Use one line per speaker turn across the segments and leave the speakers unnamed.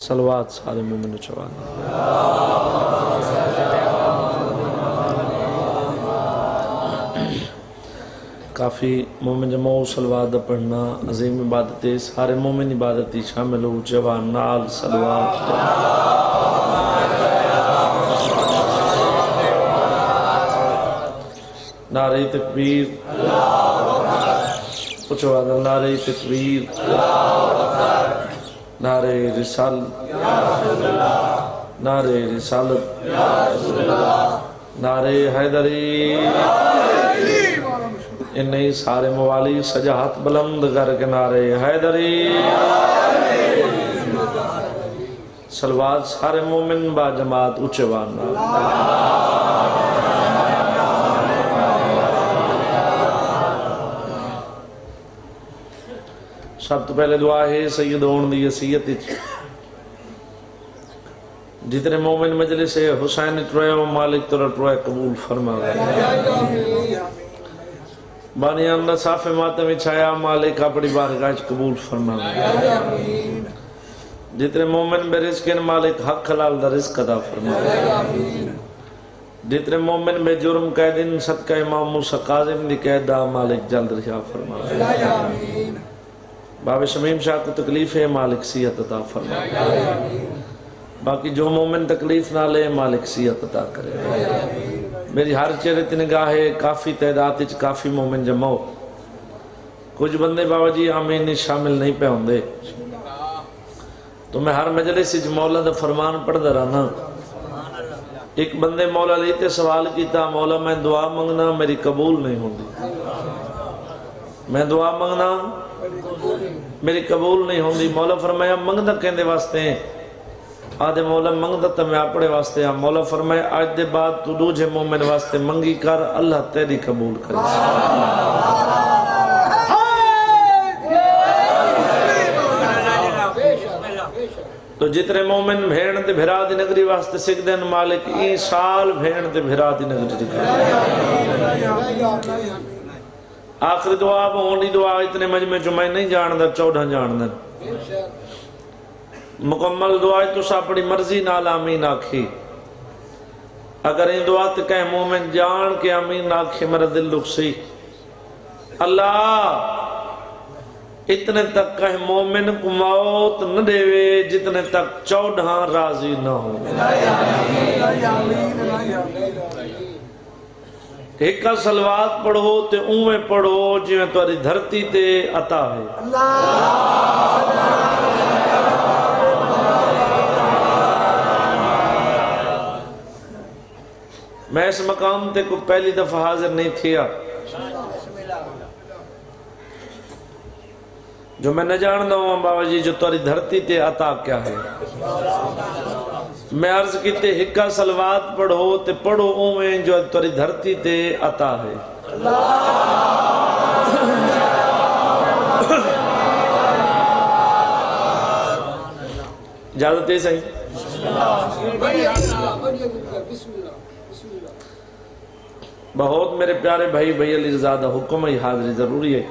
صلوات سارے مومن چوان کافی مومن جمعو صلوات دا پڑھنا عظیم عبادت ہے، سارے مومن عبادتی شامل ہو جوان نال صلوات نعرہ تکبیر اچھوانا نعرہ تکبیر نعرہ رسالت نعرہ رسالت نعرہ حیدری انہی سارے موالی سجاہت بلند کر کے نعرہ حیدری صلوات سارے مومن با جماعت اچھوانا سب تو پہلے دعا ہے سید اون دی حیثیت جتنے مومن مجلس حسین ٹروئے و مالک تر ٹروئے قبول فرما بانیان دا صاف ماتم چھایا مالک اپنی بارگاہ قبول فرما جتنے مومن بے رزق مالک حق حلال دا رزق عطا فرما جتنے مومن بے جرم قیدن صدقہ امام موسیٰ قاظم دی قیدہ مالک جلد رشا فرما باب شمیم شاہ کو تکلیف ہے مالک سیحت عطا فرما باقی جو مومن تکلیف نہ لے مالک سیحت عطا کرے میری ہر چہرے نگاہ ہے کافی تعداد کافی مومن جمع ہو کچھ بندے بابا جی آمین شامل نہیں پہ ہوں دے تو میں ہر مجلس مولا دا فرمان پڑھ دا رہنا ایک بندے مولا لیتے سوال کیتا مولا میں دعا منگنا میری قبول نہیں ہوں دی میں دعا منگنا میری قبول نہیں ہوں دی مولا فرمایا منگدہ کہندے واسطے ہیں آدھے مولا منگدہ تا میں اپنے واسطے ہیں مولا فرمایا آج دے بعد تو دوجہ مومن واسطے منگی کر اللہ تیری قبول کرے تو جتنے مومن بھیڑ دے بھرا دی نگری واسطے سکھ دین مالک این سال بھیڑ دے بھرا دی نگری آخری دعا بہونی دعا اتنے مجمع جو میں نہیں جاندہ 14 جاندہ مکمل دعا تو سا اپنی مرضی نال آمین آکھی اگر ان دعا تو کہہ مومن جان کے آمین آکھی میرا دل لکسی اللہ اتنے تک کہہ مومن کو موت نہ دے وے جتنے تک 14 راضی نہ ہو ایک کا سلوات پڑھو تے اومیں پڑھو جویں تواری دھرتی تے عطا ہے میں اس مقام تے کو پہلی دفعہ حاضر نہیں تھیا جو میں نہ جاندہ ہوں بابا جی جو تواری دھرتی تے عطا کیا ہے میں عرض کیتے ہکا سلوات پڑھو تے پڑھو اویں جو توری دھرتی تے عطا ہے اجازت ہے صحیح بہت میرے پیارے بھائی بھائی علی رضا حکم ہی حاضری ضروری ہے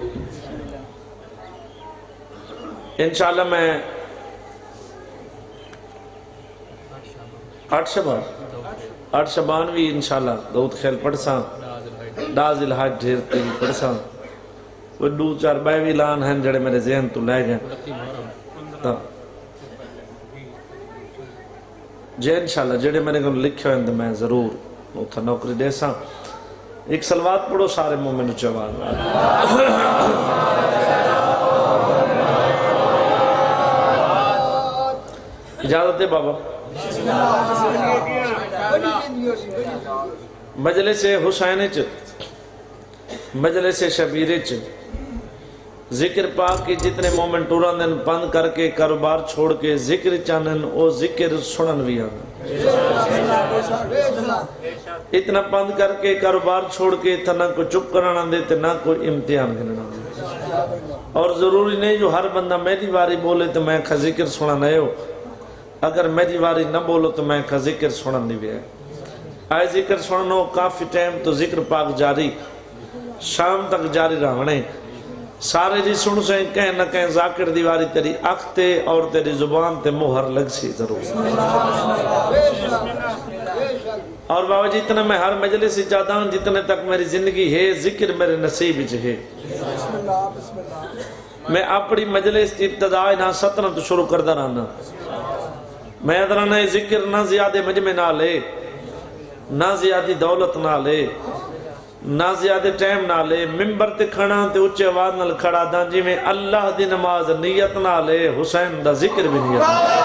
انشاءاللہ میں 8 شبان بھی انشاءاللہ دعوت خیل پڑھ ساں ڈاز الحاج ڈھیر تیری پڑھ ساں وہ 2-4 بائے بھی لان ہیں جڑے میرے ذہن تو لے گئے جے انشاءاللہ جڑے میرے کو لکھے ہوئے میں ضرور اتھا نوکری دے ساں ایک سلوات پڑھو سارے مومن چوان اجازت ہے بابا مجلس حسین مجلس شبیر ذکر پاک کی جتنے مومن ٹوران دن بند کر کے کاروبار چھوڑ کے ذکر چانن او ذکر سنن بھی آنا اتنا بند کر کے کاروبار چھوڑ کے تھا نہ کوئی چپ کرانا دیتے نہ کوئی امتحان کرنا دیتے اور ضروری نہیں جو ہر بندہ میری باری بولے تو میں کھا ذکر سنا نئے ہو اگر میری باری نہ بولو تو میں کھا ذکر سنن نہیں بھی ہے آئے ذکر سننو کافی ٹائم تو ذکر پاک جاری شام تک جاری رہنے سارے جی سن سے کہیں نہ کہیں ذاکر دیواری تیری اختے اور تیری زبان تے مہر لگ سی ضرور. اور بابا جی اتنا میں ہر مجلس سے چاہتا ہوں جتنے تک میری زندگی ہے ذکر میرے نصیب وچ ہے. میں اپنی مجلس کی ابتدا نہ سطنت شروع کردہ رہنا. میں ادھر نہ ذکر نہ زیادہ مجمع نہ لے نہ زیادہ دولت نہ لے نہ زیادہ ٹائم نہ لے. ممبر تے کھڑا تے اچھے آواز نال کھڑا دا جی میں اللہ دی نماز نیت نہ لے حسین دا ذکر بھی نیت نہ لے.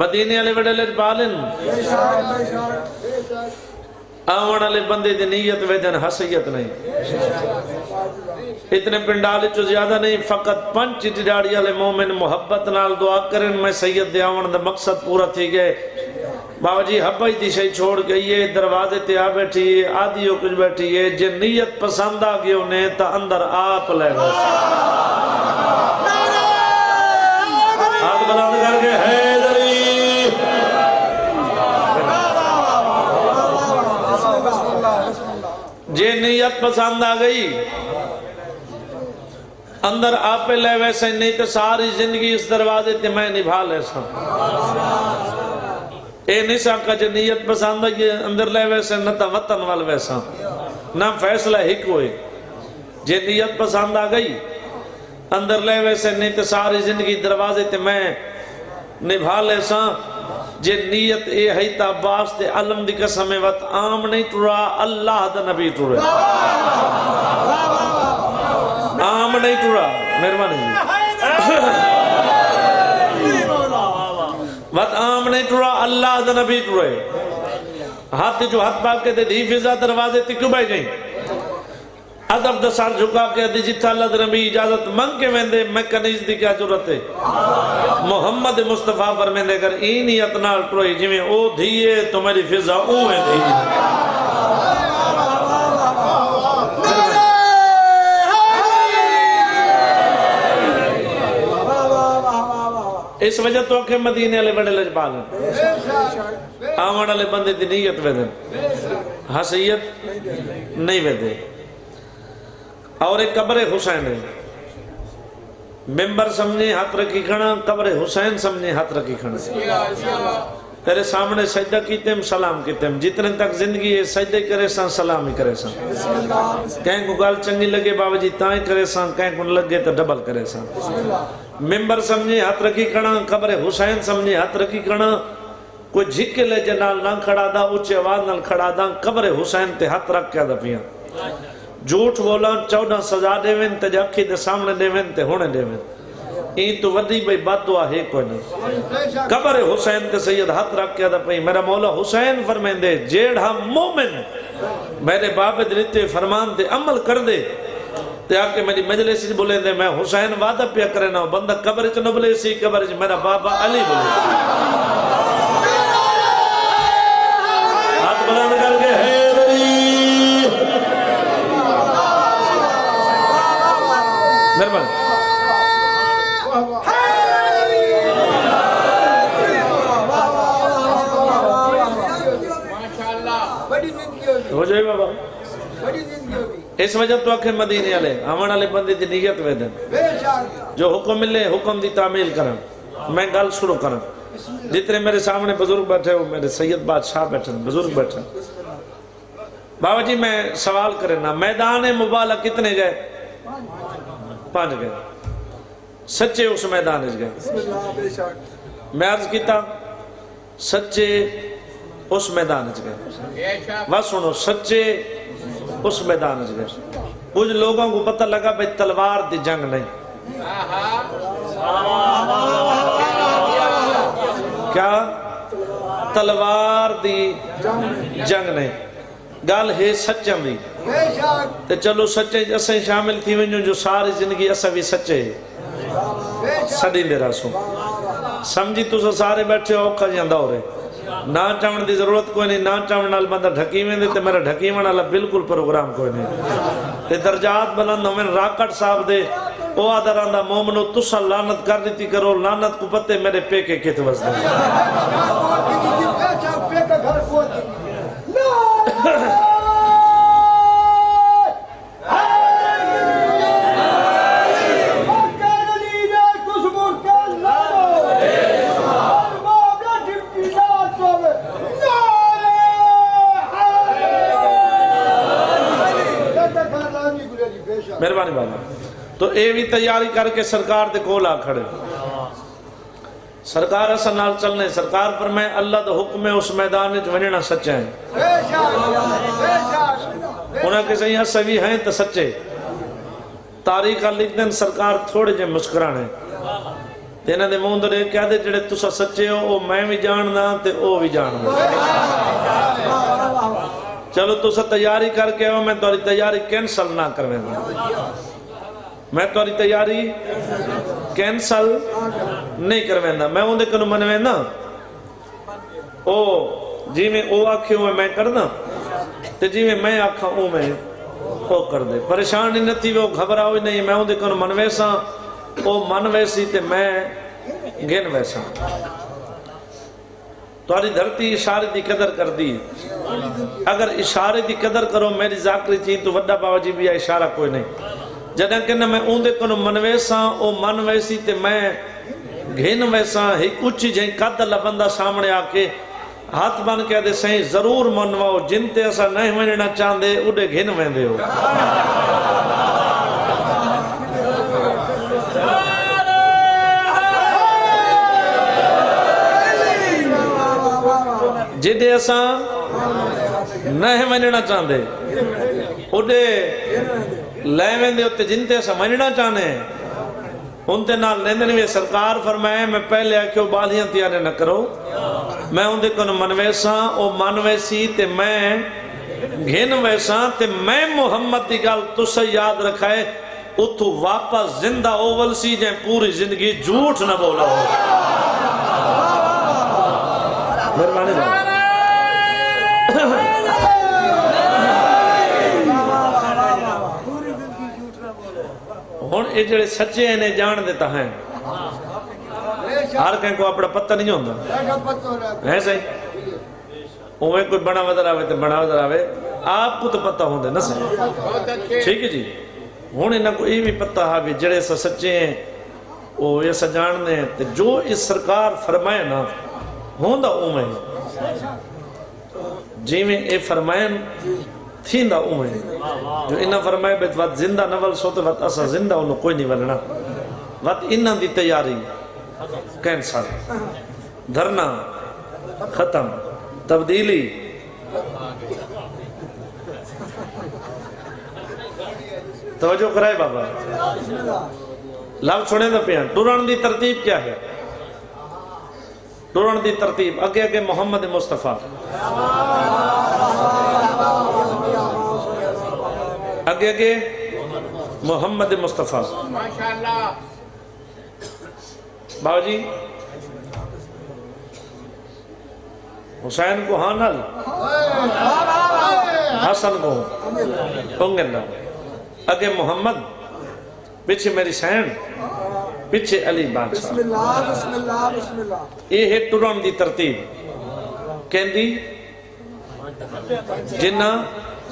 مدینے والے وڈے لے پالن آون والے بندے دی نیت ویدن حسیت نہیں. اتنے پنڈالے چو زیادہ نہیں فقط 5 ٹڈاڑی والے مومن محبت نال دعا کرن میں سید دے آون دا مقصد پورا تھی گئے. بابا جی حبائی دی شئی چھوڑ گئی ہے دروازے تے آ بیٹھی ہے آدھی ہو کچھ بیٹھی ہے جن نیت پسند آ گئی انہیں تا اندر آپ لے گا. ہاتھ بلند کر کے حیدری جے نیت پسند آ گئی اندر آپ لے ویسے نہیں تو ساری زندگی اس دروازے تے میں نبھا لے سا. اے نہیں ساکا جے نیت پسند آگئی اندر لے ویسے نہ تا وطن وال ویسا نہ فیصلہ ہک ہوئے. جے نیت پسند آ گئی اندر لے ویسے نہیں تو ساری زندگی دروازے تے میں نبھا لے سا. جے نیت اے ہے تا باس تے علم دی قسم وقت عام نہیں ٹورا اللہ دا نبی ٹورے عام نہیں ٹورا مہربانی وقت عام نہیں ٹورا اللہ دا نبی ٹورے. ہاتھ جو ہاتھ پاک کے دے دی فضا دروازے تے کیوں بھائی گئیں ادب دا سار جھکا کے دی جتھا اللہ دا نبی اجازت منگ کے ویندے میں کنیز دی کیا ضرورت ہے. محمد مصطفیٰ فرمیندے اگر ای نیت نال ٹروئی جی میں او دھیے تو میری فضا او ہے دھی. اس وجہ تو کہ مدینے والے بڑے لجپال ہیں آوان والے بندے دی نیت ویدن حسیت نہیں ویدے. اور ایک قبر حسین ہے ممبر سمجھے ہاتھ رکھی کھڑا قبر حسین سمجھے ہاتھ رکھی کھڑا. تیرے سامنے سجدہ کیتے ہم سلام کیتے ہم جتنے تک زندگی ہے سجدہ کرے سان سلام ہی کرے سان. کہیں کو گال چنگی لگے بابا جی تائیں کرے سان کہیں کو لگے تو ڈبل کرے سان. ممبر سمجھے ہاتھ رکھی کھڑا قبر حسین سمجھے ہاتھ رکھی کھڑا. کوئی جھکے لے جنال نہ کھڑا دا اچھے آواز نال کھڑا دا قبر حسین تے ہاتھ رکھ کیا دا پیا. جھوٹ بولا 14 سزا دے وین تے جاکھی دے سامنے دے وین تے ہونے دے وین. این تو وڈی بھئی بات دعا ہے کوئی نہیں. قبر حسین تے سید ہاتھ رکھ کے دا پئی میرا مولا حسین فرمیندے جیڑا مومن میرے باب دلتے فرمان تے عمل کر دے تے آکے میری مجلس سے بولے دے میں حسین وعدہ پیا کرے نا بندہ قبر چ نہ بولے سی قبر چ میرا بابا علی بولے. ہاتھ بلند کر کے حیدری مہربانی. ہو جائے بابا اس وجہ تو آکھیں مدینے والے آمن والے بندے دی نیت ویدن جو حکم ملے حکم دی تعمیل کرن. میں گل شروع کرن جتنے میرے سامنے بزرگ بیٹھے ہو میرے سید بادشاہ بیٹھے بزرگ بیٹھے. بابا جی میں سوال کرے نا میدان مبالہ کتنے گئے 5 گئے سچے اس میدان اس گئے. میں عرض کیتا سچے اس میدان اس گئے. بس سنو سچے اس میدان اس گئے. کچھ لوگوں کو پتہ لگا بھئی تلوار دی جنگ نہیں. کیا تلوار دی جنگ نہیں گال ہے سچم بھی تے چلو سچے اسیں شامل تھی ونجو جو ساری زندگی اسا بھی سچے سڑی دے راسوں سمجھی تو سارے بیٹھے اوکھا جی اندہ ہو رہے نہ چاون دی ضرورت کوئی نہیں. نہ چاون نال بندہ ڈھکیویں دے تے میرا ڈھکیویں والا بالکل پروگرام کوئی نہیں. تے درجات بلند ہوئے راکٹ صاحب دے او آدھران دا مومنو تسا لانت کر دیتی کرو لانت کو پتے میرے پیکے کت وزدے. مہربانی بابا تو اے بھی تیاری کر کے سرکار دے کول آ کھڑے سرکار اسا نال چلنے سرکار فرمائے اللہ دا حکم ہے اس میدان وچ ونجنا سچا ہے انہاں کے صحیح سوی ہیں تو سچے تاریخ لکھ دیں سرکار تھوڑے جے مسکرانے انہاں دے منہ دے کہہ دے جڑے تسا سچے ہو او میں بھی جاننا تے او بھی جاننا چلو تسا تیاری کر کے آؤ میں تاری تیاری کینسل نہ کرویں میں تاری تیاری کینسل نہیں کرویں میں اندے کنو منویں نا او جی میں او آکھے ہوئے میں کرنا تے جی میں آکھا او میں او کر دے پریشان نہیں تھی وہ گھبراؤ ہی نہیں میں اندے کنو منویں سا او من ویسی تے میں گن ویسا تاری دھرتی اشارے دی قدر کر دی اگر اشارے دی قدر کرو میری ذاکری چیز تو وڈا بابا جی بھی اشارہ کوئی نہیں جدہ کہ میں اوندے کنو من ویسا او من ویسی تے میں گھن ویسا ایک اچھی جائیں قد اللہ بندہ سامنے آکے ہاتھ بن کے دے سہیں ضرور منواؤ جن تے ایسا نہیں مننا چاندے اڑے گھن ویندے ہو جدے ایسا نہیں مننا چاندے اڑے لے ویندے ہوتے جن تے ایسا مننا چاندے انتے نال لیندے نہیں سرکار فرمائے میں پہلے آکھو بالیاں تیارے نہ کرو میں اندے کنو منویسا او منویسی تے میں گھن ویسا تے میں محمد دی گل تسا یاد رکھائے اتھو واپس زندہ اول سی جائیں پوری زندگی جھوٹ نہ بولا ہو مہربانی بات ہون اے جڑے سچے ہیں جان دیتا ہے ہر کہیں کو اپنا پتہ نہیں ہوندہ ہے صحیح اوہ کوئی بڑا وزر آوے تو بڑا وزر آوے آپ کو تو پتہ ہوندے نہ صحیح ٹھیک ہے جی ہون انہاں کو یہ بھی پتہ ہے جڑے سچے ہیں وہ ایسا جان دیں جو اس سرکار فرمائے نا ہوندہ اوہ جی میں اے فرمائیں تھیندہ اوہ جو انہاں فرمائے بیت وقت زندہ نول سوتے وقت اسا زندہ انہوں کوئی نہیں ولنا وقت انہاں دی تیاری کینسر دھرنا ختم تبدیلی توجہ کرائے بابا لو چھوڑیں دا پیان ٹوران دی ترتیب کیا ہے ٹوران دی ترتیب اگے اگے محمد مصطفیٰ اگے اگے محمد مصطفیٰ بابا جی حسین کو ہانل حسن کو انگل اگے محمد پیچھے میری سین پیچھے علی بادشاہ بسم اللہ بسم اللہ بسم اللہ یہ ہے ٹوران دی ترتیب کہندی جنہ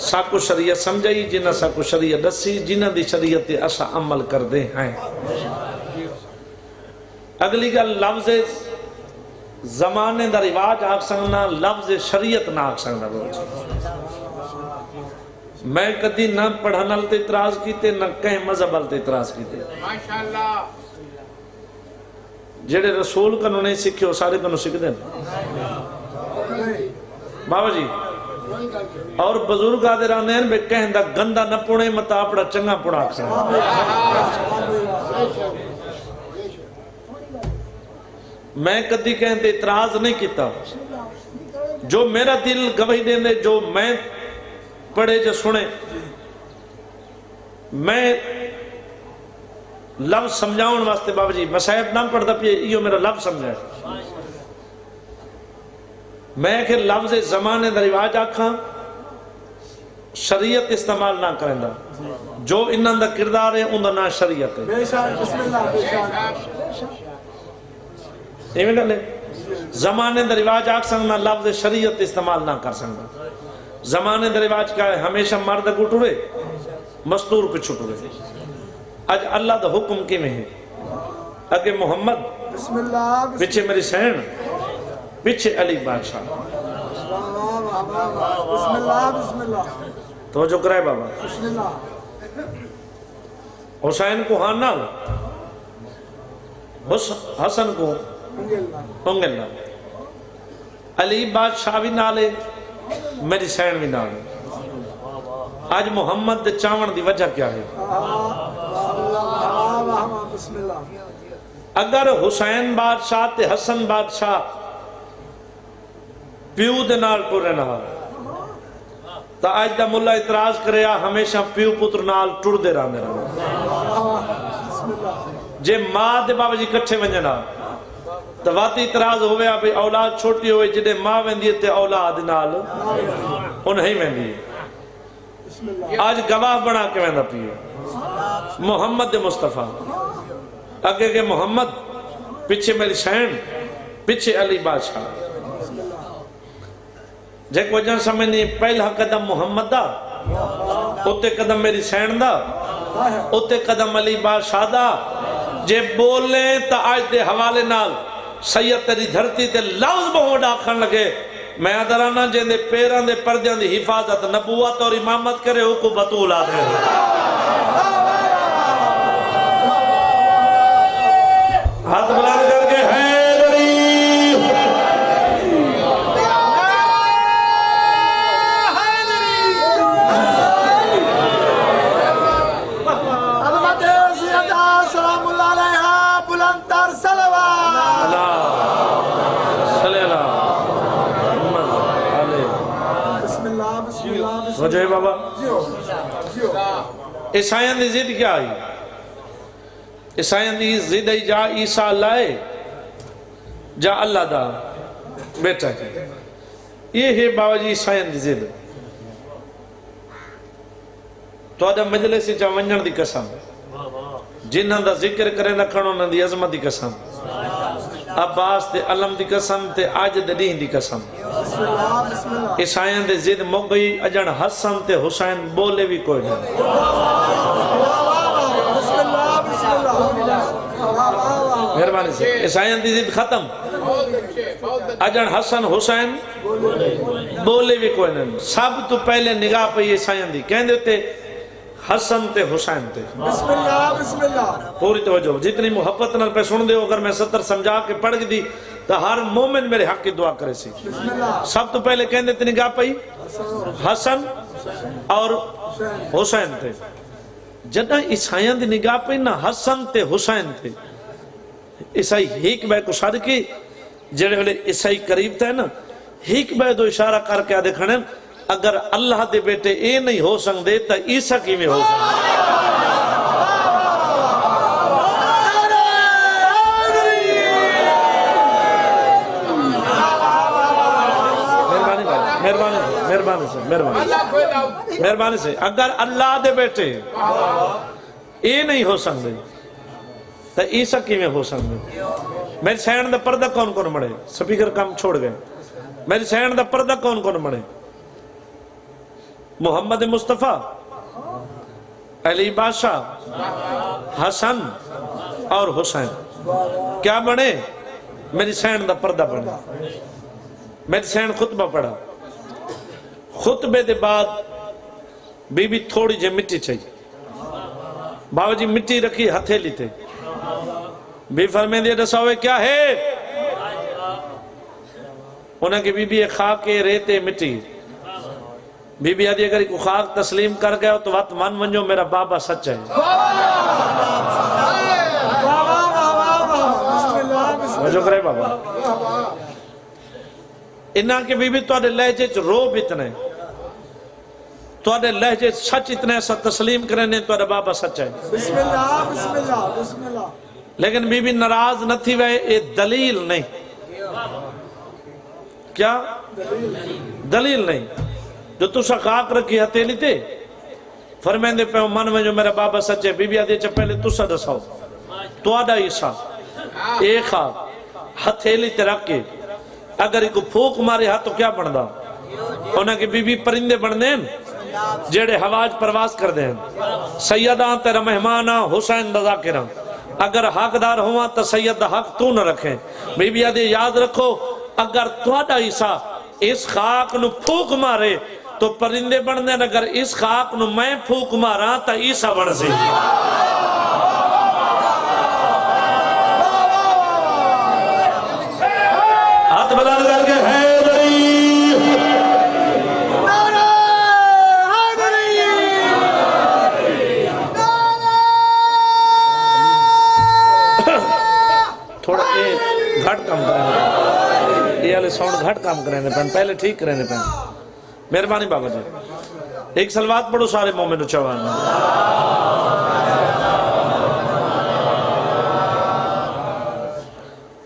ساکو شریعت سمجھائی جنہ ساکو شریعت دسی جنہ دی شریعت اسا عمل کر دے ہیں اگلی گل لفظ زمانے دا رواج آگ سکنا لفظ شریعت نہ آگ سکنا میں کدی نہ پڑھانا لتے اعتراض کیتے نہ کہیں مذہب لتے اعتراض کیتے جڑے رسول کنو نہیں سکھے ہو سارے کنو سکھ دیں بابا جی اور بزرگ آدھے راندے ہیں بے کہیں دا گندہ نہ پوڑے متا اپڑا چنگا پوڑا آکسا میں کدی کہتے اعتراض نہیں کیتا جو میرا دل گواہی دینے جو میں پڑھے جو سنے میں لفظ سمجھاؤں واسطے بابا جی مسائب نہ پڑھتا پہ یہ میرا لفظ سمجھائے میں کہ لفظ زمانے دا رواج آکھاں شریعت استعمال نہ کریں دا جو انہاں دا کردار ہے انہاں نہ شریعت ہے بسم اللہ یہ میں کہلے زمانے دا رواج آکھ سکنا لفظ شریعت استعمال نہ کر سکنا زمانے دا رواج کیا ہے ہمیشہ مرد کو ٹورے مستور کو چھٹورے آج اللہ دا حکم کی میں ہے اگے محمد بسم اللہ پیچھے میری سین پیچھے علی بادشاہ بسم اللہ بسم اللہ توجہ کرائے بابا بسم اللہ حسین کو ہاں نال حسن کو انگل نال علی بادشاہ بھی نالے میری سین بھی نالے آج محمد دے چاون دی وجہ کیا ہے اگر حسین بادشاہ تے حسن بادشاہ پیو دے نال ٹورے نہ تا آج دا ملہ اعتراض کرے ہمیشہ پیو پتر نال ٹر دے رہا میرا جے ماں دے بابا جی کٹھے ونجنا تو واتی اعتراض ہوئے بھی اولاد چھوٹی ہوئے جدے ماں ویندی تے اولاد نال انہیں ویندی آج گواہ بنا کے ویندہ پیو محمد مصطفیٰ اگے کہ محمد پیچھے میری سین پیچھے علی بادشاہ جے کو جن سمجھنی پہلا قدم محمد دا اتے قدم میری سین دا اتے قدم علی بادشاہ دا جے بولیں تا آج دے حوالے نال سید تیری دھرتی تے لفظ بہت ڈاکھن لگے میں ادرانا جن دے پیران دے پردیاں دی حفاظت نبوت اور امامت کرے ہو کو بطول آدھے ہاتھ بلند کر کے حیدری
عظمت سیدہ سلام اللہ علیہ بلند تر صلوات
صلی اللہ
بسم اللہ بسم اللہ
ہو جائے بابا عیسائیان دی ضد کیا آئی عیسائیان دی ضد آئی جا عیسیٰ لائے جا اللہ دا بیٹا ہے یہ ہے بابا جی عیسائیان دی ضد تو آدھا مجلسی چا ونجن دی قسم جنہاں دا ذکر کرے رکھنو نہ دی عظمت دی قسم عباس تے علم دی قسم تے آج دین دی قسم عیسائیان دے ضد مک گئی اجن حسن تے حسین بولے بھی کوئی نہیں مہربانی سے عیسائیان دی ضد ختم اجن حسن حسین بولے بھی کوئی نہیں سب تو پہلے نگاہ پہ عیسائیان دی کہن دیتے حسن تے حسین تے
بسم اللہ
پوری توجہ جتنی محبت نہ پہ سن دے اگر میں 70 سمجھا کے پڑھ دی تو ہر مومن میرے حق کی دعا کرے سی سب تو پہلے کہن دیتے نگاہ پہ حسن اور حسین تھے جدہ عیسائیان دی نگاہ پہ نہ حسن تے حسین تھے عیسائی ہیک بے کو شاد کی جڑے والے عیسائی قریب تھے نا ہیک بے دو اشارہ کر کے آدھے کھڑے اگر اللہ دے بیٹے اے نہیں ہو سکتے دے تا عیسیٰ کی میں ہو سکتے مہربانی سے اگر اللہ دے بیٹے اے نہیں ہو سکتے تا عیسیٰ کی میں ہو سکتے میری سینڈ دا پردہ کون کون مڑے سپیکر کام چھوڑ گئے میری سینڈ دا پردہ کون کون مڑے محمد مصطفیٰ علی بادشاہ حسن اور حسین کیا بنے میری سینڈ دا پردہ بنے میری سینڈ خطبہ پڑھا خطبے دے بعد بی بی تھوڑی جے مٹی چاہیے بابا جی مٹی رکھی ہتھے لیتے بی فرمین دیا دساوے کیا ہے انہیں کہ بی بی خاک ریتے مٹی بی بی آدھی اگر کو خاک تسلیم کر گیا تو وقت من منجو میرا بابا سچ ہے وجہ کرے بابا انہاں کے بی بی تو آدھے لہجے روب اتنے تو آدھے لہجے سچ اتنے ایسا تسلیم کرنے تو آدھے بابا سچ ہے
بسم اللہ
لیکن بی بی ناراض نہ تھی وہ یہ دلیل نہیں کیا دلیل نہیں جو تُسا خاک رکھی ہتھیلی تے فرمین دے پہ من میں جو میرا بابا سچ ہے بی بی آدھے چا پہلے تُسا دساؤ تو آدھا عیسیٰ ایک خاک ہتھیلی تے رکھ کے اگر ایک پھوک مارے ہاتھ تو کیا بڑھدا انہاں کی بی بی پرندے بڑھ دیں جیڑے ہواج پرواز کر دیں سیدان تیرا مہمانا حسین رضا کرام اگر حقدار ہوا تو سید حق تو نہ رکھیں بی بی آدھے یاد رکھو اگر توڑا عیسیٰ اس خاک نو پھوک مارے تو پرندے بڑھ دیں اگر اس خاک نو میں پھوک مارا تو عیسیٰ بڑھ سے بلند کر کے حیدری
نعرہ حیدری
تھوڑا گھٹ کام کرنے یہ والے ساؤنڈ گھٹ کام کرنے پہن پہلے ٹھیک کرنے پہن مہربانی بابا جی ایک سلوات پڑھو سارے مومن و چوان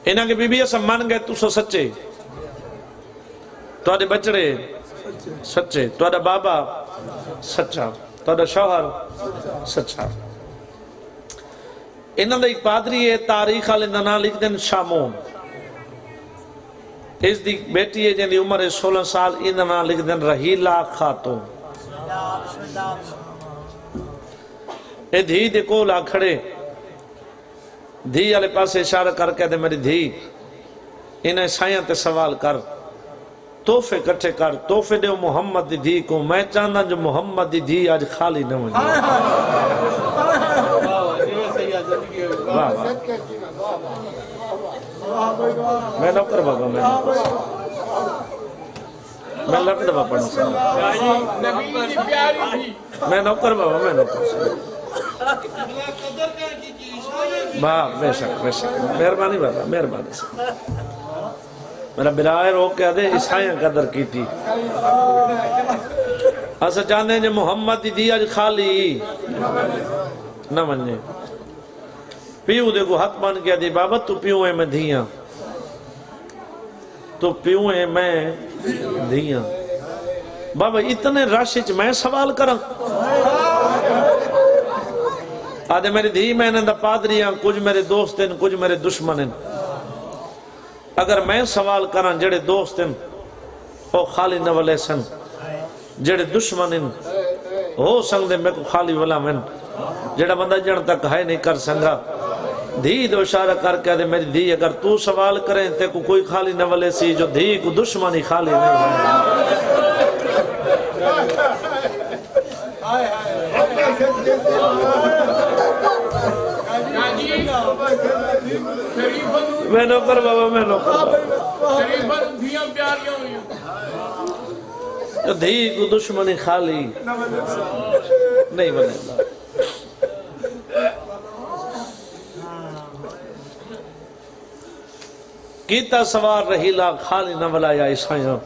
انہاں کے بی بی ایسا من گئے تو سو سچے تو آدھے بچڑے سچے تو آدھا بابا سچا تو آدھا شوہر سچا انہاں دا ایک پادری ہے تاریخ آلے نانا لکھ دیں شامون اس دی بیٹی ہے جن دی عمر 16 سال انہاں لکھ دیں رحیلہ خاتون اے دھی دے کولا کھڑے دھی والے پاس اشارہ کر کے دے میری دھی انہیں سائیاں تے سوال کر تحفے کٹھے کر تحفے دے محمد دی دھی کو میں چاہنا جو محمد دی دھی آج خالی نہ ہو جائے میں نوکر بابا میں لڑ دبا پڑھنا سا میں نوکر بابا میں نوکر بے شک مہربانی بابا مہربانی سے میرا برائے رو کے آدھے عیسائیاں قدر کی تھی ایسا چاہتے ہیں جو محمد دی آج خالی نہ منجے پیو دیکھو ہاتھ مان کیا دی بابا تو پیو ہے میں دھیاں تو پیو ہے میں دھیاں بابا اتنے راشچ میں سوال کروں آدھے میری دھی میں نے دا پادری ہیں کچھ میرے دوست ہیں کچھ میرے دشمن ہیں اگر میں سوال کروں جڑے دوست ہیں وہ خالی نولے سن جڑے دشمن ہیں ہو سنگ دے میں کو خالی ولا من جڑا بندہ جن تک ہے نہیں کر سنگا دھی دو اشارہ کر کے آدھے میری دھی اگر تو سوال کریں تے کو کوئی خالی نولے سی جو دھی کو دشمنی خالی نہیں ہے میں نوکر بابا میں نوکر بابا دھی کو دشمنی خالی نہیں بنے اللہ کیتا سوار رہیلا خالی نہ ولایا عیسائیاں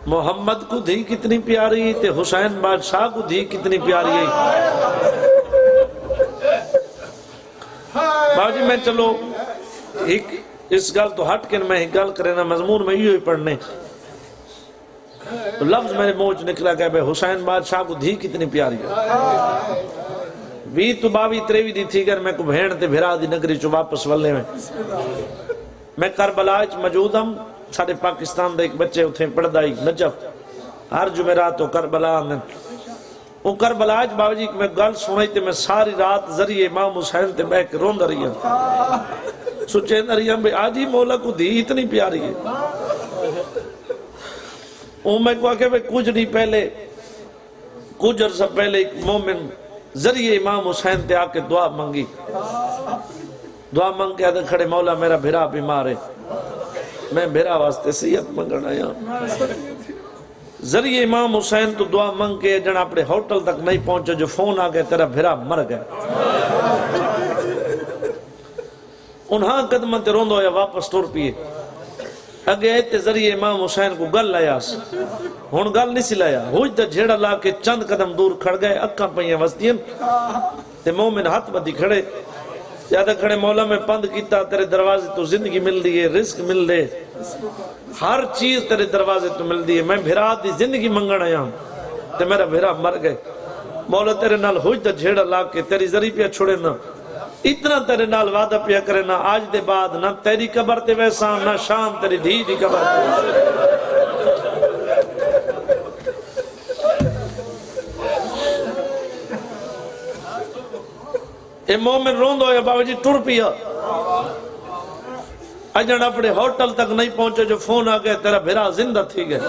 محمد کو دھی کتنی پیاری تے حسین بادشاہ کو دھی کتنی پیاری ہے بابا جی میں چلو اس گل تو ہٹ کے میں گل کرنا مضمون میں یہ پڑھنے تو لفظ میرے موج نکلا کہ بے حسین بادشاہ کو دھی کتنی پیاری ہے 20 تو 22 23 دی تھی گر میں کو بھیڑ تے بھرا دی نگری چو واپس ولے میں کربلا چ موجود ہوں سارے پاکستان دے ایک بچے اتھے پڑھ دائی نجف ہر جمعرات و کربلا آنن وہ کربلا چ بابا جی میں گل سنائی تے میں ساری رات ذریعے امام حسین تے بیٹھ کے روند رہی ہوں سوچے رہی ہوں بے آج ہی مولا کو دی اتنی پیاری ہے وہ میں کو آکے بے کچھ نہیں پہلے کچھ عرصہ پہلے ایک مومن ذریعے امام حسین تے آکے دعا منگی دعا منگ کے آدھے کھڑے مولا میرا بھرا بیمار ہے میں بھرا واسطے صحت منگنا آیا ذریعے امام حسین تو دعا منگ کے جن اپنے ہوٹل تک نہیں پہنچے جو فون آگئے تیرا بھرا مر گئے انہاں قدمہ تے روندو یا واپس ٹور پیے اگے ایتے ذریعے امام حسین کو گل لایا ہون گل نہیں سی لایا ہوئی تا جھیڑا لا کے چند قدم دور کھڑ گئے اکھاں پہیاں وستیاں تے مومن ہاتھ بدی کھڑے زیادہ کھڑے مولا میں پند کیتا تیرے دروازے تو زندگی مل دی ہے رزق مل دے ہر چیز تیرے دروازے تو مل دی ہے میں بھرا دی زندگی منگن آیا ہوں تے میرا بھرا مر گئے مولا تیرے نال ہوئی تا جھیڑا لا کے تیری ذریع پہ چھوڑے نا اتنا تیرے نال وعدہ پیا کرے نہ آج دے بعد نہ تیری قبر تے ویسا نہ شام تیری دھی دی قبر تے اے مومن روند ہویا بابا جی ٹر پیا اجن اپنے ہوٹل تک نہیں پہنچے جو فون آ گئے تیرا بھرا زندہ تھی گئے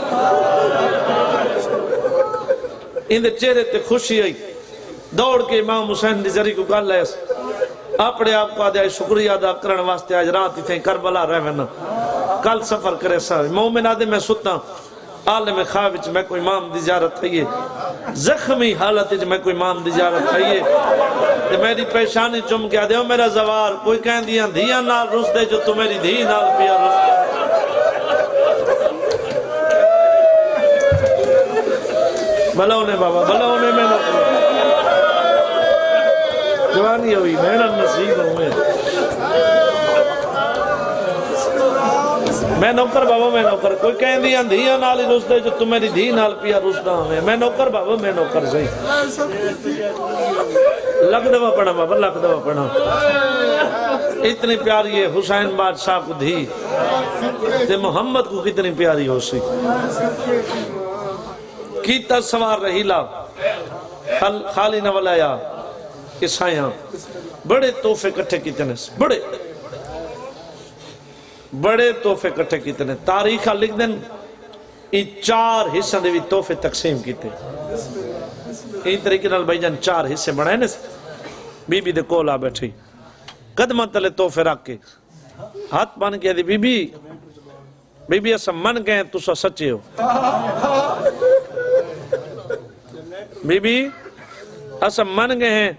اندھے چہرے تے خوشی آئی دوڑ کے امام حسین دی ذریع کو گل ہے اپنے آپ کو آدھے شکریہ ادا کرنے واسطے آج رات تھے کربلا رہے نا کل سفر کرے سارے مومن آدھے میں ستا عالم خواب وچ میں کوئی امام دی زیارت تھئیے زخمی حالت وچ میں کوئی امام دی زیارت تھئیے تے میری پیشانی چم کے آدھے میرا زوار کوئی کہیں دیاں دھیاں نال رس دے جو تو میری دھی نال پیا رس دے بھلا انہیں بابا بھلا انہیں میں نوکر جوانی ہوئی محنت نصیب ہوئے میں نوکر بابا میں نوکر کوئی کہیں دیا دھیاں نال ہی رس دے جو تم میری دھی نال پیا رسدہ ہمیں میں نوکر بابا میں نوکر صحیح لگ دوا پڑھا بابا لگ دوا پڑھا اتنی پیاری ہے حسین بادشاہ کو دھی تے محمد کو کتنی پیاری ہو سی کیتا سوار رہیلا خالی نہ ولایا عیسائیاں بڑے تحفے کٹھے کتنے بڑے تحفے کٹھے کتنے تاریخہ لکھ دیں یہ 4 حصہ دے بھی تحفے تقسیم کیتے این طریقے نال بھائی جان 4 حصے بنائے نا بی بی دے کولا بیٹھی قدمہ تلے تحفے رکھ کے ہاتھ بان کے دی بی بی ایسا من گئے تو سا سچے ہو بی بی ایسا من گئے ہیں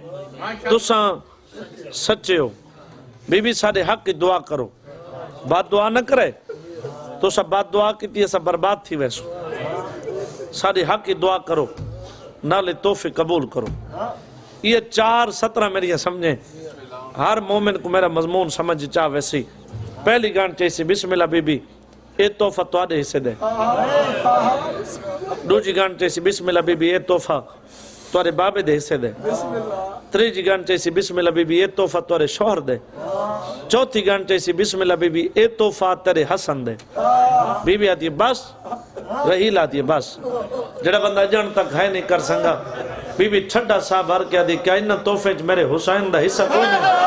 تو سا سچے ہو بی بی سارے حق کی دعا کرو بات دعا نہ کرے تو سب بات دعا کی تھی ایسا برباد تھی ویسو سارے حق کی دعا کرو نالے تحفے قبول کرو یہ 4-17 میری سمجھیں ہر مومن کو میرا مضمون سمجھ چاہ ویسی پہلی گانٹے سے بسم اللہ بی بی اے تحفہ تو آدھے حصے دے دوجی گانٹے سے بسم اللہ بی بی اے تحفہ تو آدھے بابے دے حصے دے تریجی گانٹے سے بسم اللہ بی بی اے تحفہ تو آدھے شوہر دے چوتھی گانٹے سے بسم اللہ بی بی اے تحفہ تیرے حسن دے بی بی آتی ہے بس رحیل آتی ہے بس جڑا بندہ جان تک ہے نہیں کر سنگا بی بی ٹھڈا سا بھر کے آتی کیا انہا تحفے میرے حسین دا حصہ کوئی نہیں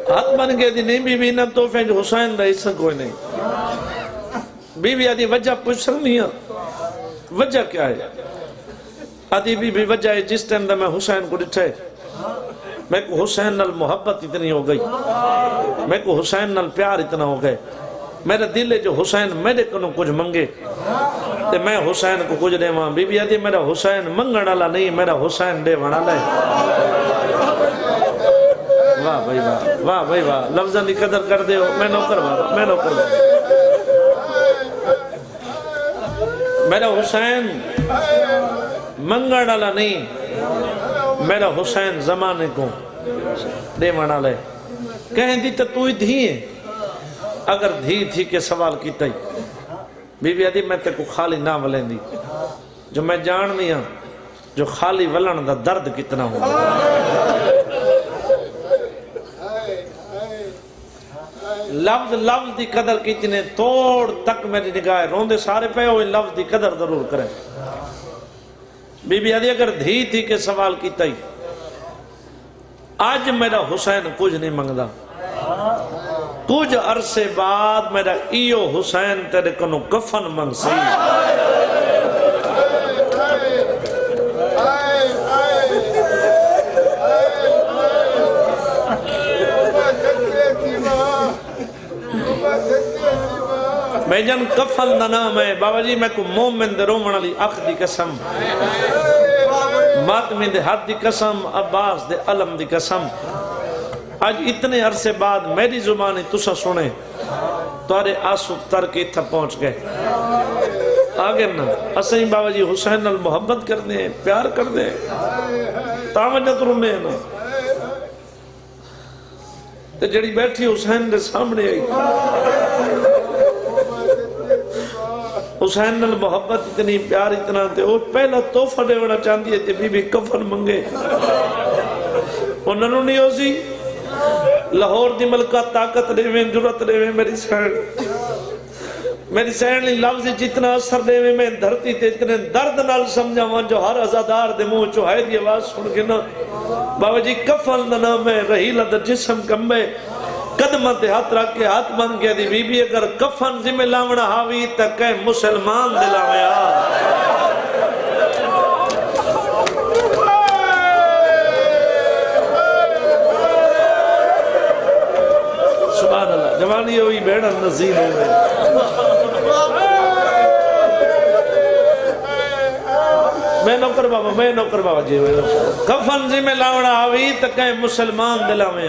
ہاتھ بن گئے دی نہیں بی بی انہا تحفے حسین دا حصہ کوئی نہیں بی بی آتی وجہ پوچھ سکتی ہے وجہ کیا ہے آتی بی وجہ ہے جس ٹائم دا میں حسین کو ڈٹھے میں کو حسین نال محبت اتنی ہو گئی میں کو حسین نال پیار اتنا ہو گئے میرا دل ہے جو حسین میرے کنوں کچھ منگے تے میں حسین کو کچھ دے وہاں بی بی آتی میرا حسین منگن والا نہیں میرا حسین دے والا ہے واہ بھائی واہ واہ بھائی واہ لفظاں دی قدر کر دے ہو میں نوکر بابا میں نوکر بابا میرا حسین منگن والا نہیں میرا حسین زمانے کو دے والا ہے کہیں دی تو ہی دھی ہے اگر دھی تھی کہ سوال کیتا ہی بی بی آدھی میں تے کو خالی نہ ولیں دی جو میں جان نہیں ہوں جو خالی ولن دا درد کتنا ہو لفظ دی قدر کتنے توڑ تک میری نگاہ روندے سارے پہ ہوئے لفظ دی قدر ضرور کریں بی بی آدھی اگر دھی تھی کہ سوال کیتا ہی آج میرا حسین کچھ نہیں منگدا کچھ عرصے بعد میرا ایو حسین تیرے کنو کفن منگ سی میں جن کفن دا نام ہے بابا جی میں کو مومن دے رومن علی اخ دی قسم ماتمی دے حد دی قسم عباس دے علم دی قسم آج اتنے عرصے بعد میری زبانی تسا سنے توارے آسو تر کے تھا پہنچ گئے آگے نا اسیں بابا جی حسین المحبت کر دیں پیار کر دیں تاوجت رونے نا تے جڑی بیٹھی حسین دے سامنے آئی حسین نال محبت اتنی پیار اتنا تے وہ پہلا تحفہ دیونا چاہتی ہے تے بی بی کفن منگے انہوں نہیں ہو سی لاہور دی ملکہ طاقت دے میں جرت دے میں میری سین لی لفظ جتنا اثر دے میں دھرتی تے اتنے درد نال سمجھا وہاں جو ہر ازادار دے منہ چوہائی دی آواز سن کے نا بابا جی کفن دا نام ہے رحیلہ دا جسم کمبے قدمہ تے ہاتھ رکھ کے ہاتھ بن کے دی بی بی اگر کفن ذمہ لاونا ہاوی تا کہ مسلمان دلاوے سبحان اللہ جوانی ہوئی بیڑا نزیر ہوئے میں نوکر بابا جی کفن ذمہ لاونا ہاوی تا کہ مسلمان دلاوے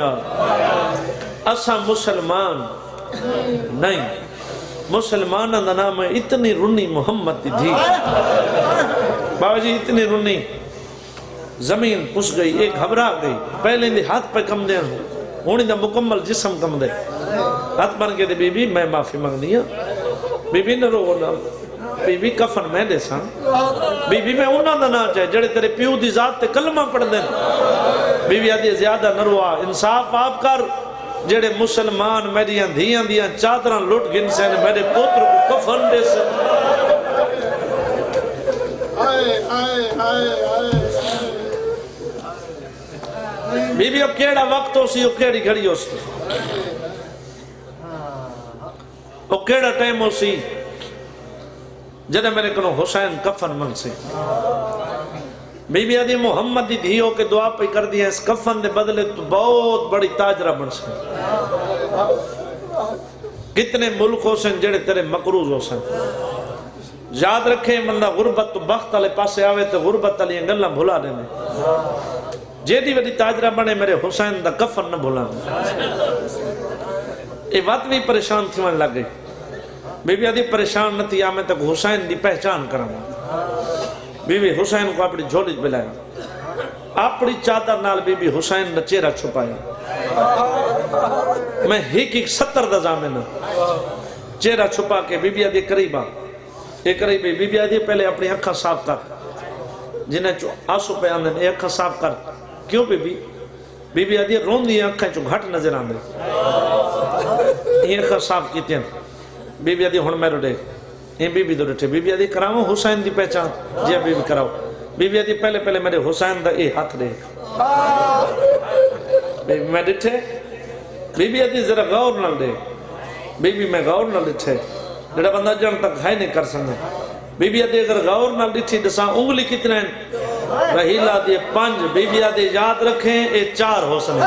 اسا مسلمان نہیں مسلمان دا نام ہے اتنی رنی محمد دی بابا جی اتنی رنی زمین پس گئی ایک گھبرا گئی پہلے دی ہاتھ پہ کم دے ہونی دا مکمل جسم کم دے ہاتھ بن کے دے بی بی میں معافی مانگنی ہوں بی بی نے رو نا بی بی کفن میں دے سان بی بی میں انہاں دا نا چاہے جڑے تیرے پیو دی ذات تے کلمہ پڑھ دیں بی بی آدھی زیادہ نروا انصاف آپ کر جڑے مسلمان میری دھیاں دیاں چادراں لٹ گن سے میرے پوتر کو کفن دے سے بی بی اب کیڑا وقت ہو سی او کیڑی گھڑی ہو سی او کیڑا ٹائم ہو سی جنہیں میرے کنو حسین کفن من سے بی بی آدھی محمد دی دھیو کے دعا پہ کر دیا اس کفن دے بدلے تو بہت بڑی تاجرہ بن سے کتنے ملک ہو سن جڑے تیرے مقروض ہو سن یاد رکھیں مندہ غربت تو بخت علی پاسے آوے تو غربت علی انگلہ بھلا دینے جیدی وڈی تاجرہ بنے میرے حسین دا کفن نہ بھلا یہ بات بھی پریشان تھی من لگ گئی بی بی آدھی پریشان نہ تھی آمیں تک حسین دی پہچان کرنا بی بی حسین کو اپنی جھولی بلایا اپنی چادر نال بی بی حسین نے چہرہ چھپایا میں ہیک 70 دا زامن چہرہ چھپا کے بی بی آدھی قریبا ایک قریبی بی بی آدھی پہلے اپنی اکھا صاف کر جنہیں چو آسو پہ آندھن اے اکھا صاف کر کیوں بی بی آدھی رون دی اکھا چو گھٹ نظر آندھن یہ اکھا صاف کیتے ہیں بی بی آدھی ہون میں رو دے یہ بی بی دو رٹھے بی بی آدھی کراؤں حسین دی پہچان جی بی بی کراؤ بی بی آدھی پہلے میرے حسین دا اے ہاتھ دے بی بی میں ڈٹھے بی بی آدھی ذرا غور نہ دے بی بی میں غور نہ ڈٹھے جڑا بندہ جان تک گھائی نہیں کر سکنے بی بی آدھی اگر غور نہ ڈٹھی دساں انگلی کتنے ہیں رحیلہ آدھی 5 بی بی آدھی یاد رکھیں اے 4 ہو سنے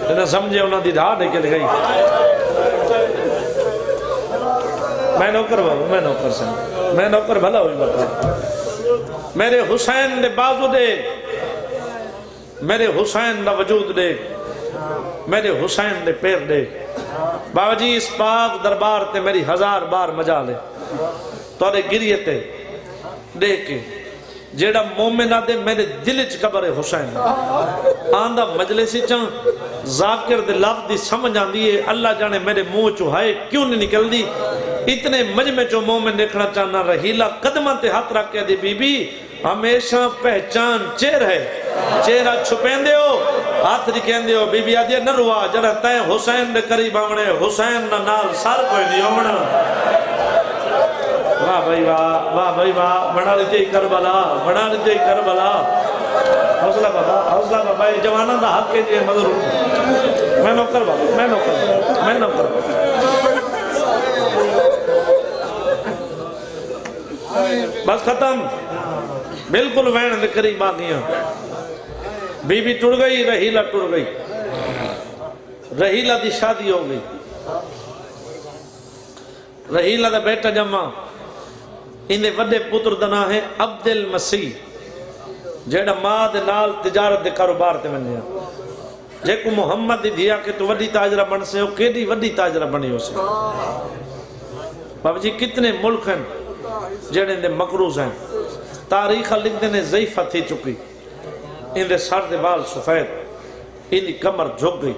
جنہیں سمجھے انہوں دی ڈھا دے کے لگئی میں نوکر بابا میں نوکر سن میں نوکر بھلا ہوئی بابا میرے حسین نے بازو دے میرے حسین نہ وجود دے میرے حسین نے پیر دے بابا جی اس پاک دربار تے میری 1000 بار مجا لے توڑے گریے تے دیکھ کے جیڑا مومنہ دے میرے دلچ قبر حسین آندہ مجلسی چاں ذاکر دے لفظ دی سمجھ آندی ہے اللہ جانے میرے منہ چوہائے کیوں نہیں نکل دی اتنے مجمع چو مومن دیکھنا چاہنا رحیلہ قدمہ تے ہاتھ رکھ کے دی بی بی ہمیشہ پہچان چہر ہے چہرہ چھپین دے ہو ہاتھ دکھین دے ہو بی بی آدھی نہ روا جڑا تائیں حسین دے قریب آمنے حسین نہ نال سار کوئی دی آمنا واہ بھائی واہ بڑھا لیتے ہی کربلا حوصلہ بابا یہ جوانہ دا حق کے لیے مدر ہوں میں نوکر بابا بس ختم بالکل وین دے قریب آگیاں بی بی ٹوڑ گئی رحیلہ ٹوڑ گئی رحیلہ دی شادی ہو گئی رحیلہ دا بیٹا جمع اندے وڈے پتر دنا ہے عبد المسیح جیڑا ماں دے نال تجارت دے کاروبار تے بنیا جے کو محمد دی دیا کہ تو وڈی تاجرہ بن سے ہو کیڑی وڈی تاجرہ بنی ہو سے بابا جی کتنے ملک ہیں جیڑے اندے مقروض ہیں تاریخ لکھ دینے ضعیفہ تھی چکی اندے سر دے بال سفید اندی کمر جھک گئی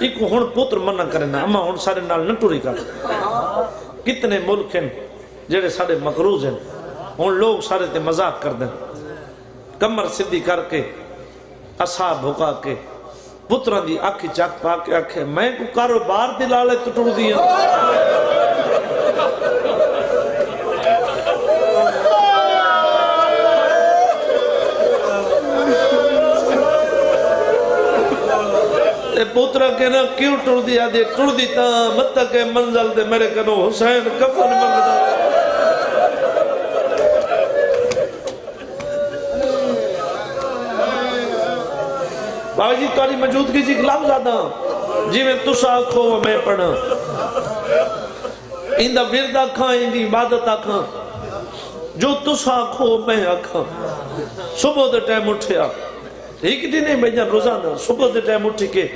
ایک ہون پتر منع کرنا اما ہون سارے نال نٹوری کر کتنے ملک ہیں جیڑے سارے مقروض ہیں ہون لوگ سارے تے مذاق کر دیں کمر صدی کر کے اصحاب بھکا کے پتران دی آکھی چاک پا کے آکھے میں کو کاروبار دی لالے تو ٹوڑ دیا تے پوترا کے نا کیوں ٹر دیا دے ٹر دیتا مت کے منزل دے میرے کنو حسین کفن منگدا بابا جی تاری موجودگی جی لفظ آدھا جی میں تسا آکھو میں پڑھا اندہ ورد آکھاں اندی عبادت آکھاں جو تسا آکھو میں آکھاں صبح دے ٹائم اٹھیا ایک دن بھئی روزانہ صبح دے ٹائم اٹھ کے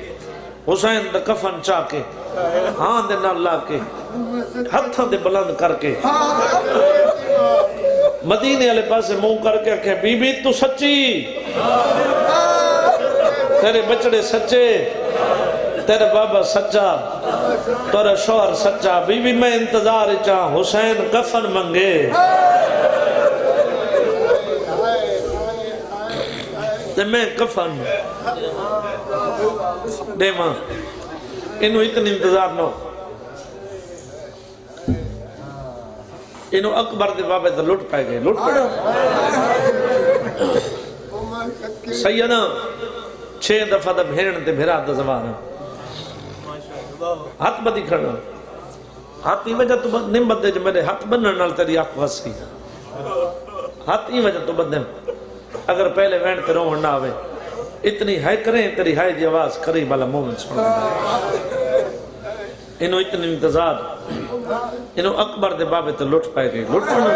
حسین دا کفن چاہ کے ہاں دے نال لا کے ہتھاں دے بلند کر کے مدینے والے پاسے منہ کر کے کہ بی بی تو سچی تیرے بچڑے سچے تیرے بابا سچا تیرے شوہر سچا بی بی میں انتظار چاہ حسین کفن منگے تے میں کفن دے ماں انہوں اتنی انتظار نہ انہوں اکبر دے بابے تے لٹ پائے گئے لٹ پڑا سیدہ 6 دفعہ دا بھیڑن تے بھیرا دا زبان ہاتھ بدی کھڑنا ہاتھ ہی وجہ تو نم بدے جو میرے ہاتھ بننے نال تیری آنکھ وسی ہاتھ ہی وجہ تو بدے اگر پہلے وین تے روہن نہ آوے اتنی ہائے کریں تیری ہائے دی آواز کری بالا مومن سن انہوں اتنی انتظار انہوں اکبر دے بابے تے لٹ پائے گئے لٹ پڑنا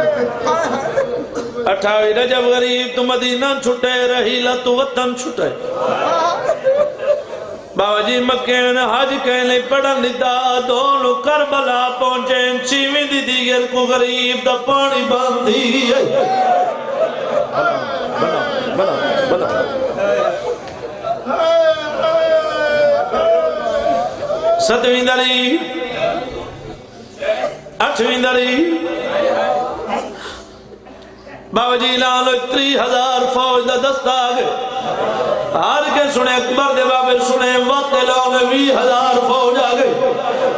28 رجب غریب تو مدینہ چھٹے رحیلہ تو وطن چھٹے بابا جی مکین حج کہنے پڑھن ندا دونوں کربلا پہنچے چیویں دی دیگر کو غریب دا پانی باندھی بنا ستویں دری 8ویں دری بابا جی لالو 30,000 فوج دا دستہ آگے ہار کے سنے اکبر دے بابے سنے وقت لاؤ میں 20,000 فوج آگے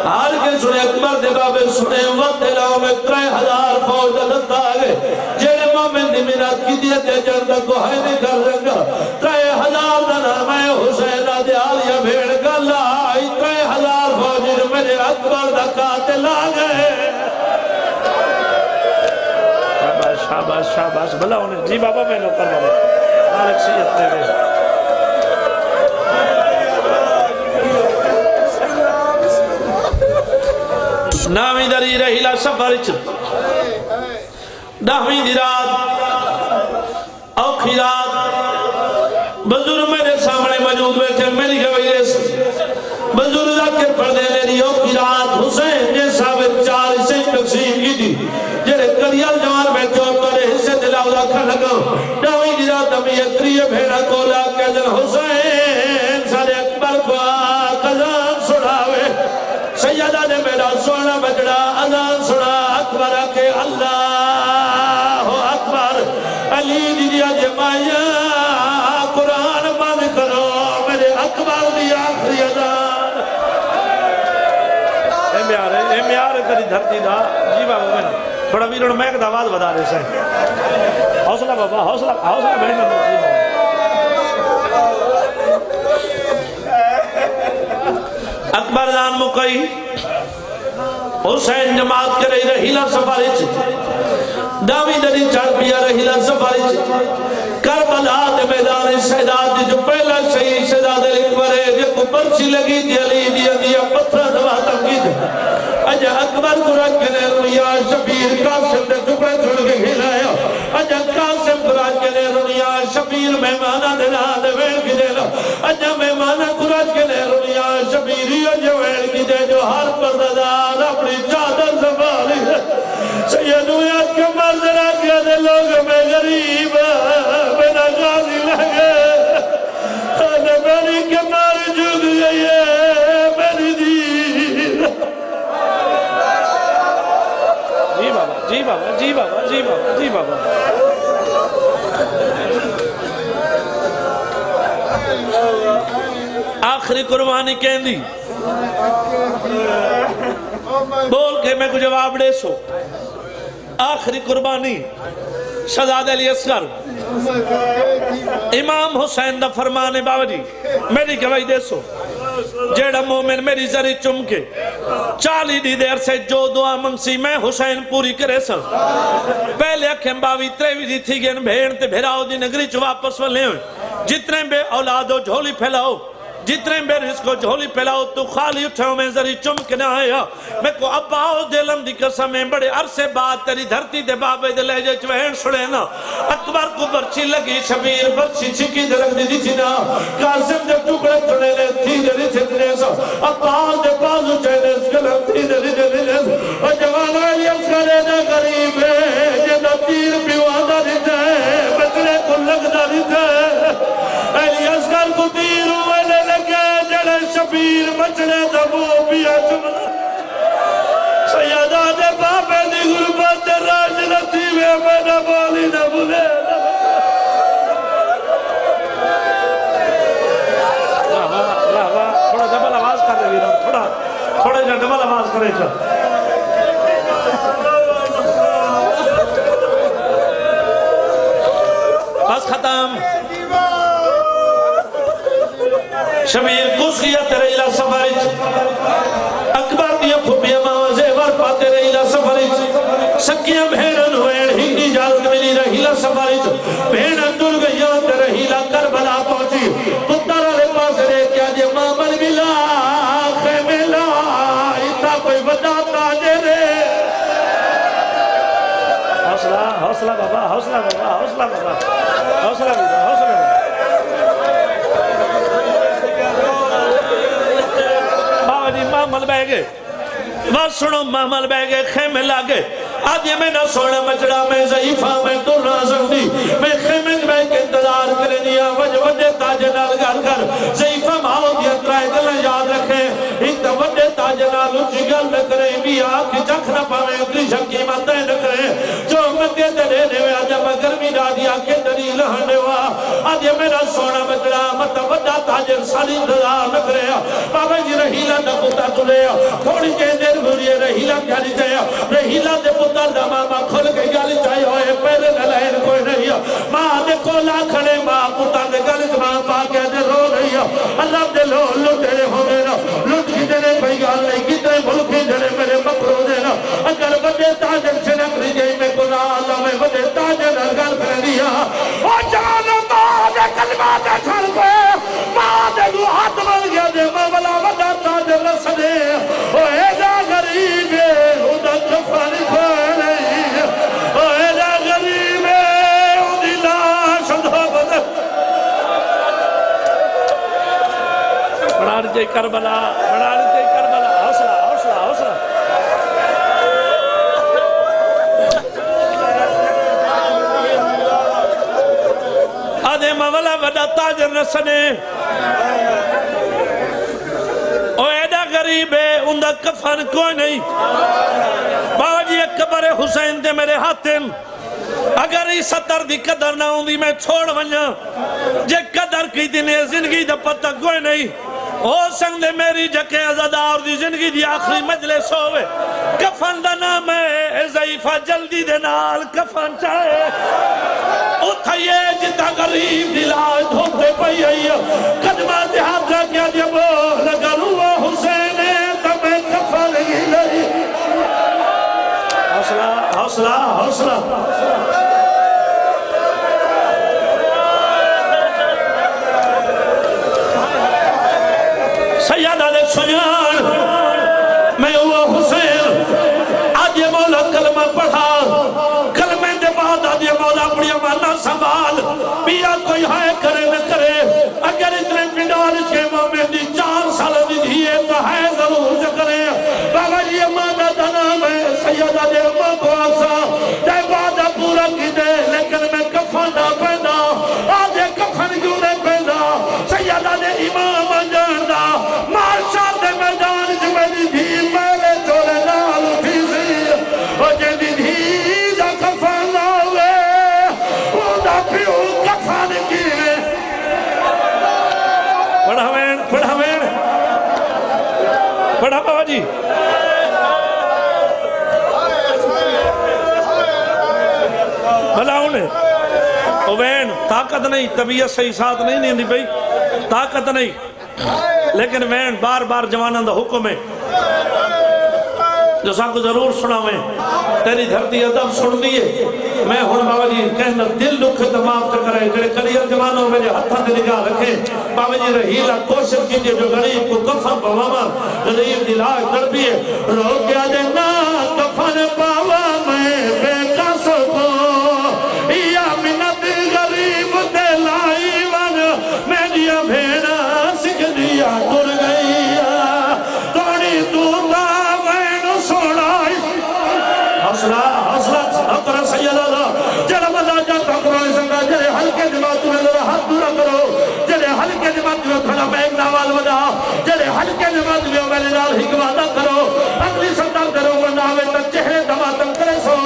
ہار کے سنے اکبر دے بابے سنے وقت لاؤ میں 3,000 فوج دا دستہ آگے جیرے مومن دی منات کی دیتے جردہ کو ہے نہیں کر رنگا 3,000 دا نام ہے حسین دے آلیا بھیڑ کا لائی 3,000 فوج میرے اکبر دا قاتل آگے شاباش شاباش بھلا انہیں جی بابا میں نو کر بابا مالک سیت نے دے 9ویں دری رہیلا سفر 10ویں دی رات اوکھی رات بزرگ میرے سامنے موجود بیٹھے میری گوئی بزرگ ذکر پڑھ دے میری اوکھی رات حسین نے ثابت 4 حصے تقسیم کی تھی جڑے کریال جوان بیٹھے اور تورے حصے دلاؤ رکھا لگا 9ویں دی رات ہمیں اتری بھیڑا کو لا کے دل حسین سارے اکبر کو آقازان سڑاوے سیدہ نے میرا سونا بجڑا اذان سنا اکبر کے اللہ اکبر علی دیا جمایا قرآن بند کرو میرے اکبر دی آخری اذان اے میارے تری دھرتی دا جی بابا میں تھوڑا ویرون میں ایک دعوات بدا رہے سے حوصلہ بابا حوصلہ بہن میں اکبر جان مکئی حسین جماعت کے رہی رہیلا سفاری چھ داوی دری چڑھ پیا رہیلا سفاری چھ کربلا دے میدان شہداد دی جو پہلا شہید شہداد اکبر ہے جو کو پرچی لگی دی علی دیا پتھر دوا تنگی دی اجا اکبر کو رکھ کے نے رنیا شبیر قاسم دے ٹکڑے چھوڑ کے کھلایا اجا قاسم کو رکھ کے نے رنیا شبیر مہمانہ دے نا دے ویل کی دے نا اجا مہمانہ کو رکھ کے نے رنیا شبیری جو ویل کی دے جو ہر پردار اپنی چادر سنبھالی سیدو یاد کے مرد رکھ کے دے لوگ میں غریب میرا غازی لگے میری کے مار جھک گئی ہے میری دیر جی بابا جی بابا جی بابا جی بابا آخری قربانی کہن دی بول کے میں کو جواب دے سو آخری قربانی شہزادہ علی اصغر امام حسین دا فرمانے بابا جی میری گواہی دے سو جیڑا مومن میری زری چم کے 40 دی دیر سے جو دعا منگسی میں حسین پوری کرے سا پہلے اکھیں 22-23 دی تھی گئن بھیڑ تے بھیراؤ دی نگری چو واپس والے ہوئے جتنے بے اولادو جھولی پھیلاؤ جتنے بے رزق جھولی پھیلاؤ تو خالی اٹھاؤ میں زری چم کے نہ آیا میں کو ابا آؤ دلم دی قسمیں بڑے عرصے بعد تیری دھرتی دے بابے دے لے جائے چوہین سڑے نا اکبر کو برچی لگی شبیر برچی چکی درک دی دی تھی نا قاسم دے ٹکڑے چڑے لے تھی دری تھی دری سا ابا آؤ دے بازو چہنے سکلم تھی دری دری دری اور جوان آئی اسکرے نا غریب ہے جنہ تیر پیوانا دیتا ہے بکرے کو لگ دیتا ہے ایلی اسکر کو تیر ہوئے لے لگے جڑے شبیر بچنے دبو بیا چمنا سیدہ دے بابے دی غربت راج نتیوے میرا بالی نہ بھولے تھوڑا ڈبل آواز کر رہی تھوڑا جا ڈبل آواز کرے چا بس ختم شبیر کس کیا تیرے الہ سفریچ اکبر دیا پھوپیا ماں زیور پا تیرے الہ سفریچ سکیاں بھیڑن ہوئے ہی اجازت ملی رہی الہ سفریچ بھیڑن دل گیا تیرے الہ کربلا پہنچی پتر علی پاس رے کیا جے مامن ملا خیملا اتنا کوئی ودا تاجے رے حوصلہ بابا حوصلہ بابا حوصلہ بابا حوصلہ بابا حوصلہ بابا مامل بہ گئے بات سنو مامل بہ گئے خیمے لاگے آدھے میں نہ سونا مچڑا میں ضعیفہ میں تو رازم دی میں خیمے بہ کے انتظار کرے دیا وجہ تاجے نال گل کر ضعیفہ ماؤ دیا ترائے دلیں یاد رکھیں ایک وجہ تاجے نال اچھی گل نہ کریں بھی آنکھ چکھ نہ پاویں اتری شکی ماتیں نہ کریں جو مدے دلے نوے آجا مگر بھی ڈادی آنکھیں دلیل ہنے وا آدھے میں نہ سونا مچڑا متوجہ تاجے سالی انتظار نہ کرے بابا جی رہیلہ نہ پتا تلے تھوڑی کے دیر گھوریے رہیلہ کیا نہیں چاہے رہیلہ دے پتر دا ماما کھل کے گالی چاہے ہوئے پہلے نلائن کوئی نہیں ماں دے کولا کھڑے ماں پتر دے گالی ماں پا کے دے رو رہی اللہ دے لو لٹے ہو میرا لٹ کی دینے بھئی گال نہیں کتنے ملکی دینے میرے مکرو دینا اگر بڑے تاجر چھنک ری جائی میں قرآن اللہ میں بڑے تاجر گل کر دیا او جان ماں دے کلمات کھل پہ ماں دے دو ہاتھ بن گیا دے مولا بڑا تاجر رسدے او اے جا غریب ہے او دا کفن کوئی نہیں او اے جا غریب ہے او دی لاش دا بدل بڑھا رجے کربلا بڑھا رجے کربلا حوصلہ حوصلہ حوصلہ آدھے مولا بڑا تاجر رسدے او ایڈا غریب ہے ان دا کفن کوئی نہیں بابا جی ایک قبر حسین دے میرے ہاتھیں اگر ہی 70 دی قدر نہ ہوں دی میں چھوڑ ونیا جے قدر کی دینے زندگی دا پتہ کوئی نہیں ہو سنگ دے میری جکے ازادار دی زندگی دی آخری مجلس ہوئے کفن دا نام ہے ضعیفہ جلدی دے نال کفن چاہے اتھائیے جتا غریب دلاج دھوتے پئی آئی قدمہ دیہات را کیا دیا بول اگر ہوا حسین تمہیں کفن ہی لئی حوصلہ حوصلہ حوصلہ سیدہ دے سنیان میں ہوا حسین آج یہ مولا کلمہ پڑھا کلمہ دے بعد آج یہ مولا بڑی مانا سنبھال بیا کوئی ہائے کرے نہ کرے اگر اتنے پنڈال کے مومن دی 4 سال دی دھیے تو ہے ضرور جو کرے بابا یہ مانا دا نام ہے سیدہ دے امہ کو آسا دے بعد پورا کی دے لیکن میں کفن نہ پہنا آج یہ کفن کیوں نہیں پہنا سیدہ دے امام جاندہ مارشاہ دے میدان جو میری دھی میرے چولے نال اٹھی سی اور جیدی دھی دا کفن لاؤے وہ دا پیو کفن کیے پڑھا بابا جی بھلا انہیں اوین طاقت نہیں طبیعت صحیح ساتھ نہیں دی بھئی طاقت نہیں لیکن میں بار بار جوانوں دا حکم ہے جو سا کو ضرور سناویں تیری دھرتی ادب سن دیئے میں ہن بابا جی کہنا دل دکھ دماغ تکرائے جڑے کلیئر جوانوں میرے ہتھاں تے نگاہ رکھے بابا جی رہیلا کوشش کیجئے جو غریب کو کفن پواما غریب دلاج تڑپیے رو کیا دینا کفن پاوا میں بے کس کو یا منت غریب دلائی ون میری بھیڑا سکھدیا ٹر گئی توڑی توتا میں سوڑائی حوصلہ اکرا سید اللہ جڑا مدہ جاتا قرآن سنگا جڑے ہلکے دماغ میں ذرا ہاتھ دورا کرو جڑے ہلکے دماغ میں کھڑا میں ایک ناوال ودا جڑے ہلکے دماغ میں میرے نال حکمانہ کرو اگلی سلطان کرو ورناوے تک چہرے دماتم کرے سو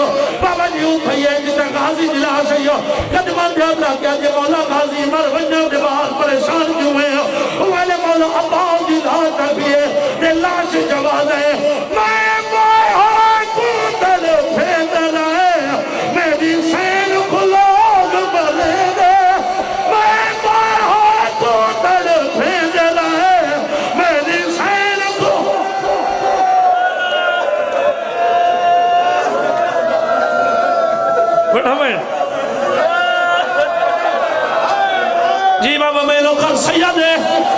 بابا جی ہوں کھئیے جتا غازی دلا شئیو قدمان دیاد رہا کیا جی مولا غازی مر ونجو دماغ پریشان کیوں ہیں اوہلے مولا عباؤ جی دھا کر بیئے دے لاش جواز ہے میں موئے ہاں کو دل پھیند رہے میری سین کھلوگ بلے دے میں موئے ہاں کو دل پھیند رہے میری سین بیٹھا میں جی بابا میں لوکر سید ہے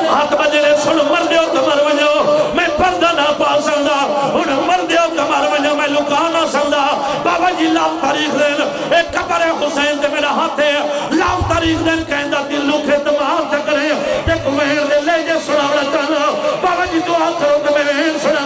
ہاتھ بجرے سن مر دیو کمر ونجو میں پردہ نہ پا سندا انہیں مر دیو کمر ونجو میں لکانا سندا بابا جی لاؤ تاریخ دین ایک قبر حسین دے میرا ہاتھ ہے لاؤ تاریخ دین کہندہ دل لکھے تمام تکرے دیکھ مہر دے لے جے سنا رچانا بابا جی دعا کرو کہ میں وین سنا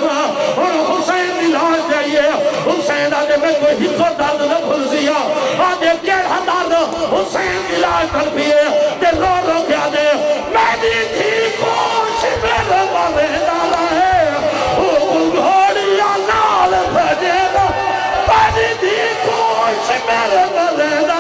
اور حسین دلاج جائیے حسین آجے میں کوئی ہکو داد نہ بھول دیا آجے کیڑا داد حسین دلاج کر پیے تے رو رو کیا دے میری تھی کوش میرے والے ڈالا ہے وہ گھوڑیا نال بھجے گا میری تھی کوش میرے والے ڈالا